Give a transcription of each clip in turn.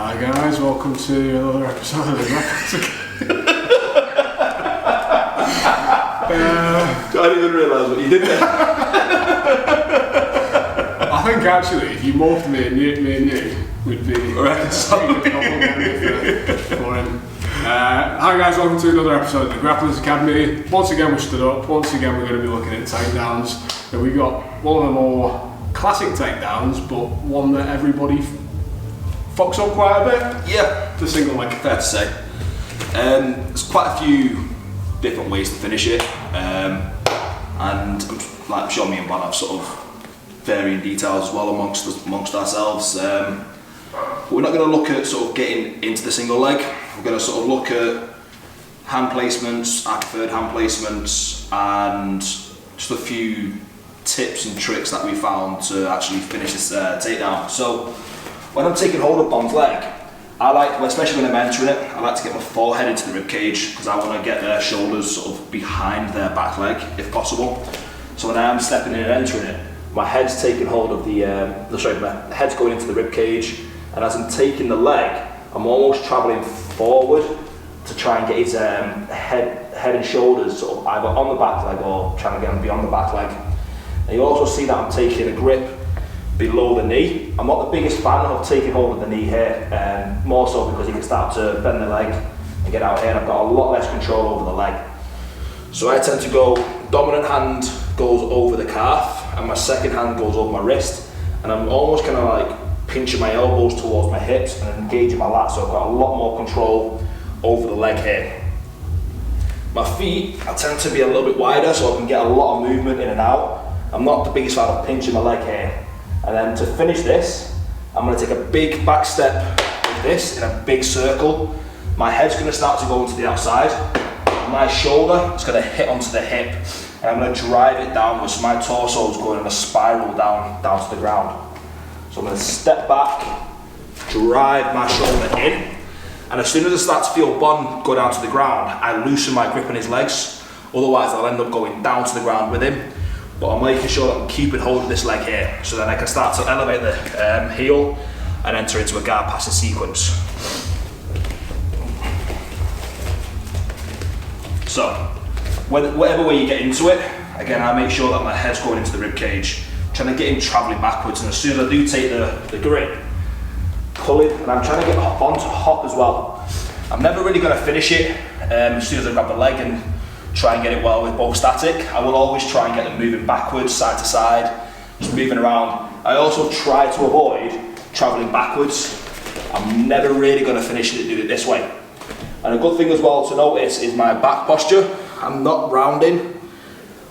Hi guys, welcome to another episode of the Grapplers. I didn't even realise what you did there. I think actually, if you morphed me and you, would be Alright, for him. Hi guys, welcome to another episode of the Grapplers Academy. Once again we stood up, once again we're going to be looking at takedowns. And we got one of the more classic takedowns, but one that everybody fucks up quite a bit. Yeah, The single leg. fair to say. There's quite a few different ways to finish it, and I'm sure me and Bonn have sort of varying details as well amongst ourselves. We're not going to look at sort of getting into the single leg. We're going to sort of look at hand placements, our preferred hand placements, and just a few tips and tricks that we found to actually finish this takedown. So when I'm taking hold of Bonn's leg, I like, especially when I'm entering it, I like to get my forehead into the rib cage because I want to get their shoulders sort of behind their back leg if possible. So when I am stepping in and entering it, my head's taking hold of my head's going into the rib cage, and as I'm taking the leg, I'm almost travelling forward to try and get his head and shoulders sort of either on the back leg or trying to get him beyond the back leg. And you also see that I'm taking a grip below the knee. I'm not the biggest fan of taking hold of the knee here, more so because you can start to bend the leg and get out here, and I've got a lot less control over the leg. So I tend to go, dominant hand goes over the calf, and my second hand goes over my wrist, and I'm almost kind of like pinching my elbows towards my hips and engaging my lats, so I've got a lot more control over the leg here. My feet, I tend to be a little bit wider so I can get a lot of movement in and out. I'm not the biggest fan of pinching my leg here. And then to finish this, I'm going to take a big back step like this in a big circle. My head's going to start to go into the outside. My shoulder is going to hit onto the hip, and I'm going to drive it downwards. So my torso is going in a spiral down to the ground. So I'm going to step back, drive my shoulder in, and as soon as I start to feel Bonn go down to the ground, I loosen my grip on his legs. Otherwise, I'll end up going down to the ground with him. But I'm making sure that I'm keeping hold of this leg here, so then I can start to elevate the heel and enter into a guard passing sequence. So, whatever way you get into it, again, I make sure that my head's going into the rib cage, trying to get him travelling backwards, and as soon as I do take the grip, pulling, and I'm trying to get Bonn to hop as well. I'm never really going to finish it as soon as I grab the leg and try and get it well with both static. I will always try and get them moving backwards, side to side, just moving around. I also try to avoid travelling backwards. I'm never really going to finish it, do it this way. And a good thing as well to notice is my back posture. I'm not rounding.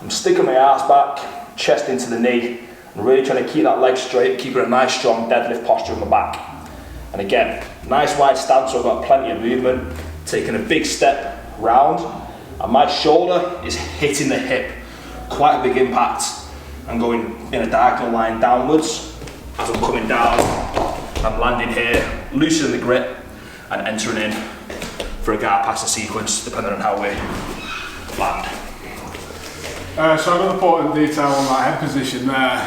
I'm sticking my arse back, chest into the knee, and really trying to keep that leg straight, keeping a nice strong deadlift posture in my back. And again, nice wide stance, so I've got plenty of movement, taking a big step round, and my shoulder is hitting the hip, quite a big impact, and going in a diagonal line downwards. As I'm coming down, I'm landing here, loosening the grip, and entering in for a guard passing sequence, depending on how we land. So another important detail on that head position there,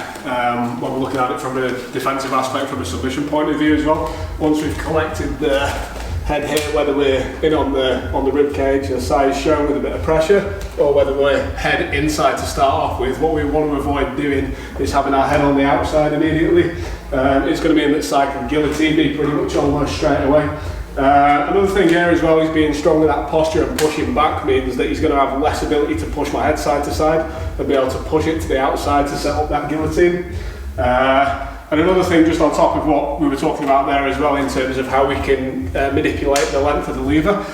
when we're looking at it from a defensive aspect, from a submission point of view as well. Once we've collected the head here, whether we're in on the rib cage, the size shown with a bit of pressure, or whether we're head inside to start off with, what we want to avoid doing is having our head on the outside immediately. It's going to mean that Sai can guillotine me pretty much almost straight away. Another thing here as well is being strong in that posture and pushing back means that he's going to have less ability to push my head side to side and be able to push it to the outside to set up that guillotine. And another thing just on top of what we were talking about there as well in terms of how we can manipulate the length of the lever.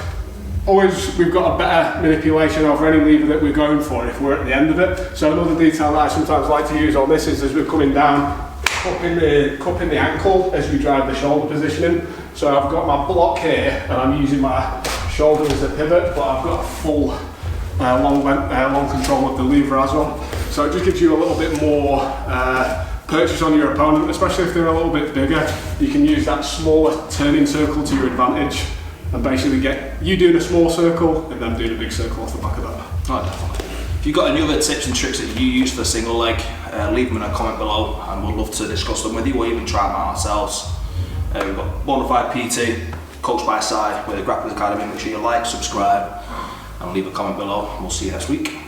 Always we've got a better manipulation over any lever that we're going for if we're at the end of it. So another detail that I sometimes like to use on this is as we're coming down, cupping the ankle as we drive the shoulder positioning. So I've got my block here and I'm using my shoulder as a pivot, but I've got a full long control of the lever as well. So it just gives you a little bit more purchase on your opponent, especially if they're a little bit bigger. You can use that smaller turning circle to your advantage and basically get you doing a small circle and them doing a big circle off the back of that. Oh, definitely. If you've got any other tips and tricks that you use for the single leg, leave them in a comment below and we'll love to discuss them with you or even try them out ourselves. We've got Bonafide PT, coached by Si with the Grapplers Academy. Make sure you like, subscribe, and leave a comment below. We'll see you next week.